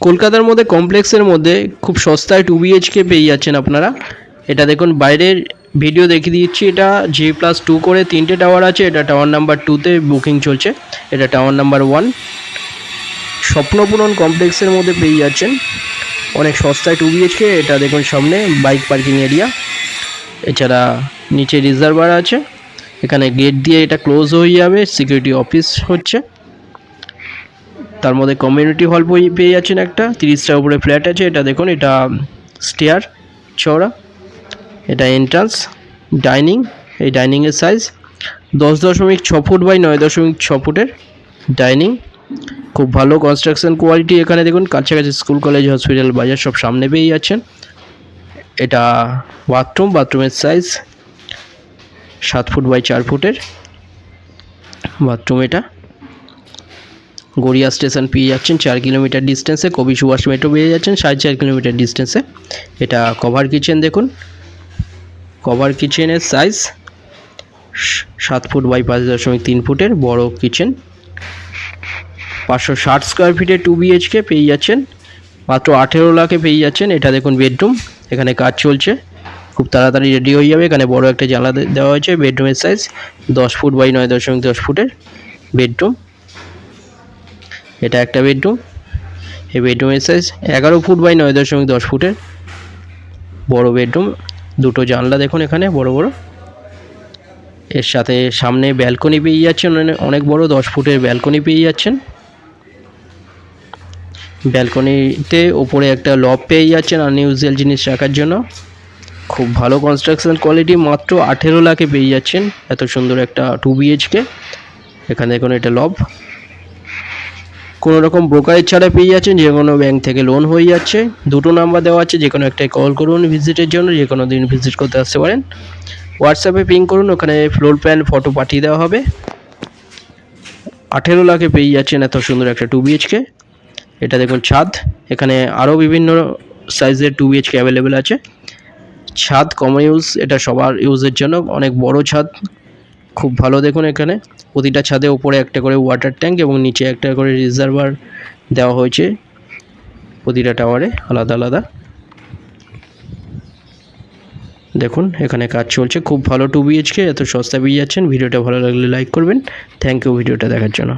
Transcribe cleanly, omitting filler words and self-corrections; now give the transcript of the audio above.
কলকাতার মধ্যে কমপ্লেক্সের মধ্যে খুব সস্তায় 2 BHK পেয়ে যাচ্ছেন আপনারা। এটা দেখুন বাইরের ভিডিও দেখিয়ে দিচ্ছি। এটা G+2 করে 3টে টাওয়ার আছে। এটা টাওয়ার নাম্বার 2তে বুকিং চলছে। এটা টাওয়ার নাম্বার 1। স্বপ্নপূরণ কমপ্লেক্সের মধ্যে পেয়ে যাচ্ছেন অনেক সস্তায় 2 BHK। এটা দেখুন সামনে বাইক পার্কিং এরিয়া, এছাড়া নিচে রিজার্ভার আছে। এখানে গেট দিয়ে এটা ক্লোজ হয়ে যাবে, সিকিউরিটি অফিস হচ্ছে। তার মধ্যে কমিউনিটি হল পেয়ে যাচ্ছেন একটা। 30টার উপরে ফ্ল্যাট আছে। এটা দেখুন, এটা স্টেয়ার চওড়া, এটা এন্ট্রান্স, ডাইনিং। এই ডাইনিংয়ের সাইজ 10.6 ফুট বাই 9.6 ফুটের ডাইনিং। খুব ভালো কনস্ট্রাকশন কোয়ালিটি। এখানে দেখুন কাছাকাছি স্কুল, কলেজ, হসপিটাল, বাজার সব সামনে পেয়ে যাচ্ছেন। এটা বাথরুমের সাইজ 7 ফুট বাই 4 ফুটের বাথরুম। এটা গড়িয়া স্টেশন পেয়ে যাচ্ছেন 4 কিলোমিটার ডিস্টেন্সে। কবি সুভাষ মেট্রো পেয়ে যাচ্ছেন 4.5 কিলোমিটার ডিস্টেন্সে। এটা কভার কিচেন। দেখুন কভার কিচেনের সাইজ 7 ফুট বাই 5.3 ফুটের বড় কিচেন। 560 স্কোয়ার ফিটে 2 BHK পেয়ে যাচ্ছেন মাত্র 18 লাখে পেয়ে যাচ্ছেন। এটা দেখুন বেডরুম, এখানে কাজ চলছে, খুব তাড়াতাড়ি রেডি হয়ে যাবে। এখানে বড় একটা জানলা দেওয়া হয়েছে। বেডরুমের সাইজ 10 ফুট বাই 9.10 ফুটের বেডরুম। এটা একটা বেডরুম। এই বেডরুমের সাইজ 11 ফুট বাই 9.10 ফুটের বড় বেডরুম। দুটো জানলা দেখুন এখানে বড় বড়। এর সাথে সামনে ব্যালকনি পেয়ে যাচ্ছেন, অনেক বড় 10 ফুটের ব্যালকনি পেয়ে যাচ্ছেন। ব্যালকনিতে ওপরে একটা লব পেয়ে যাচ্ছেন আনইউজুয়াল জিনিস রাখার জন্য। খুব ভালো কনস্ট্রাকশন কোয়ালিটি। মাত্র 18 লাখে পেয়ে যাচ্ছেন এত সুন্দর একটা 2 BHK। এখানে দেখুন এটা লব। কোনো রকম ব্রোকারেজ ছাড়া পেয়ে যাচ্ছেন, যে কোনো ব্যাংক থেকে লোন হয়ে যাচ্ছে। দুটো নাম্বার দেওয়া আছে, যে কোনো একটাই কল করুন ভিজিটের জন্য। যে কোনো দিন ভিজিট করতে আসতে পারেন। হোয়াটসঅ্যাপে পিং করুন, ওখানে ফ্লোর প্ল্যান ফটো পাঠিয়ে দেওয়া হবে। 18 লাখে পেয়ে যাচ্ছেন এত সুন্দর একটা 2 BHK। এটা দেখুন ছাদ। এখানে আরও বিভিন্ন সাইজের 2 BHK অ্যাভেলেবেল আছে। ছাদ কমন ইউজ, এটা সবার ইউজের জন্য অনেক বড় ছাদ, খুব ভালো। দেখুন এখানে প্রতিটা ছাদে উপরে একটা করে ওয়াটার ট্যাঙ্ক এবং নিচে একটা করে রিজার্ভার দেওয়া হয়েছে প্রতিটা টাওয়ারে আলাদা আলাদা। দেখুন এখানে কাজ চলছে। খুব ভালো 2 BHK, এত সস্তা পেয়ে যাচ্ছেন। ভিডিওটা ভালো লাগলে লাইক করবেন। থ্যাংক ইউ ভিডিওটা দেখার জন্য।